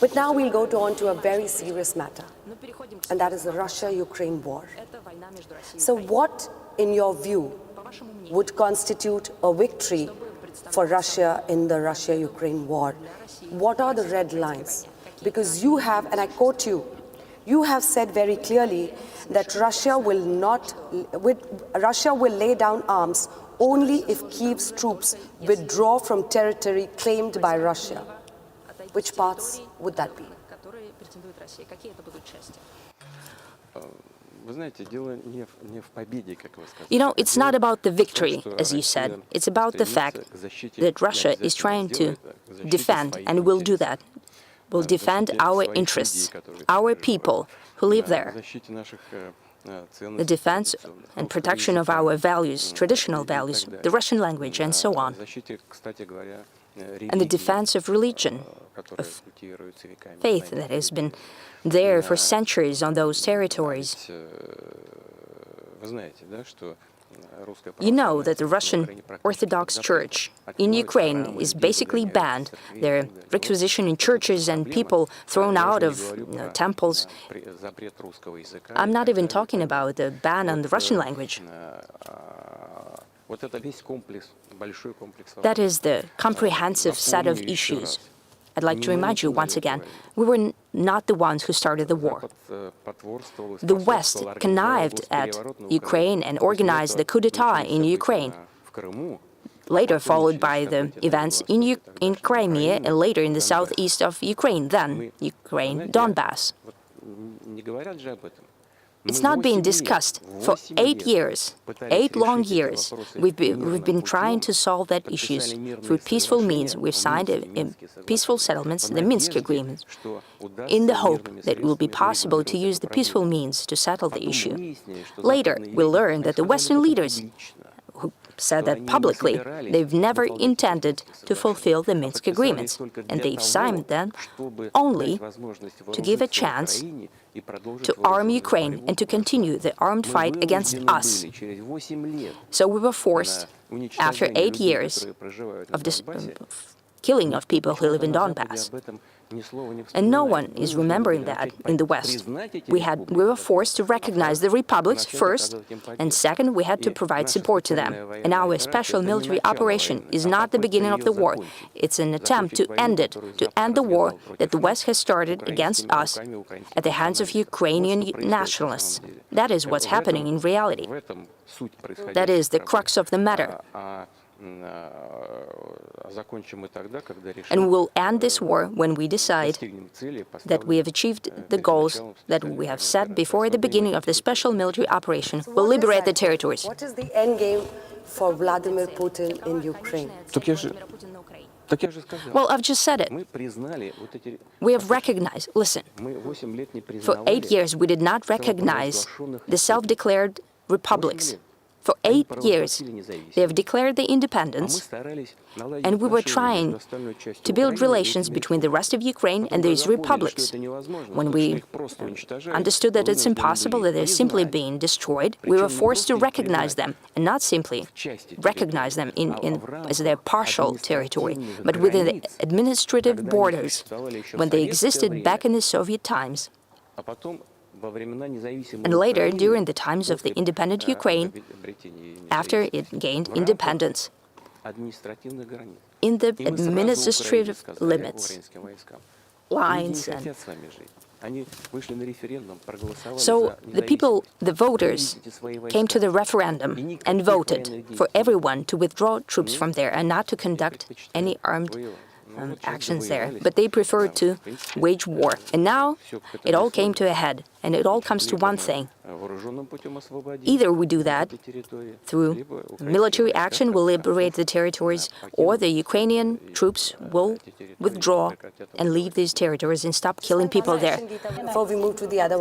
But now we'll on to a very serious matter, and that is the Russia-Ukraine war. So what, in your view, would constitute a victory for Russia in the Russia-Ukraine war? What are the red lines? Because you have, and I quote you, you have said very clearly that Russia will lay down arms only if Kyiv's troops withdraw from territory claimed by Russia. Which parts would that be? You know, it's not about the victory, as you said. It's about the fact that Russia is trying to defend, and will do that. Will defend our interests, our people who live there. The defense and protection of our values, traditional values, the Russian language, and so on. And the defense of religion, of faith that has been there for centuries on those territories. You know that the Russian Orthodox Church in Ukraine is basically banned. There are requisition in churches and people thrown out of temples. I'm not even talking about the ban on the Russian language. That is the comprehensive set of issues. I'd like to remind you once again, we were not the ones who started the war. The West connived at Ukraine and organized the coup d'etat in Ukraine, later followed by the events in Crimea and later in the southeast of Ukraine, then Ukraine, Donbass. It's not being discussed. For 8 years, 8 long years, we've been trying to solve that issues through peaceful means. We've signed peaceful settlements, the Minsk agreement, in the hope that it will be possible to use the peaceful means to settle the issue. Later, we learned that the Western leaders, who said that publicly, they've never intended to fulfill the Minsk agreements, and they've signed them only to give a chance to arm Ukraine and to continue the armed fight against us. So we were forced, after 8 years of this killing of people who live in Donbass. And no one is remembering that in the West. We were forced to recognize the republics first, and second, we had to provide support to them. And our special military operation is not the beginning of the war. It's an attempt to end it, to end the war that the West has started against us at the hands of Ukrainian nationalists. That is what's happening in reality. That is the crux of the matter. And we'll end this war when we decide that we have achieved the goals that we have set before the beginning of the special military operation. We'll liberate the territories. What is the end game for Vladimir Putin in Ukraine? Well, I've just said it. We have recognized, listen, for 8 years we did not recognize the self-declared republics. For 8 years, they have declared their independence, and we were trying to build relations between the rest of Ukraine and these republics. When we understood that it's impossible, that they're simply being destroyed, we were forced to recognize them, and not simply recognize them as their partial territory, but within the administrative borders, when they existed back in the Soviet times. And later, during the times of the independent Ukraine, after it gained independence, in the administrative limits, lines, and so the people, the voters, came to the referendum and voted for everyone to withdraw troops from there and not to conduct any armed actions there, but they preferred to wage war. And now it all came to a head, and it all comes to one thing. Either we do that through military action, we'll liberate the territories, or the Ukrainian troops will withdraw and leave these territories and stop killing people there. Before we move to the other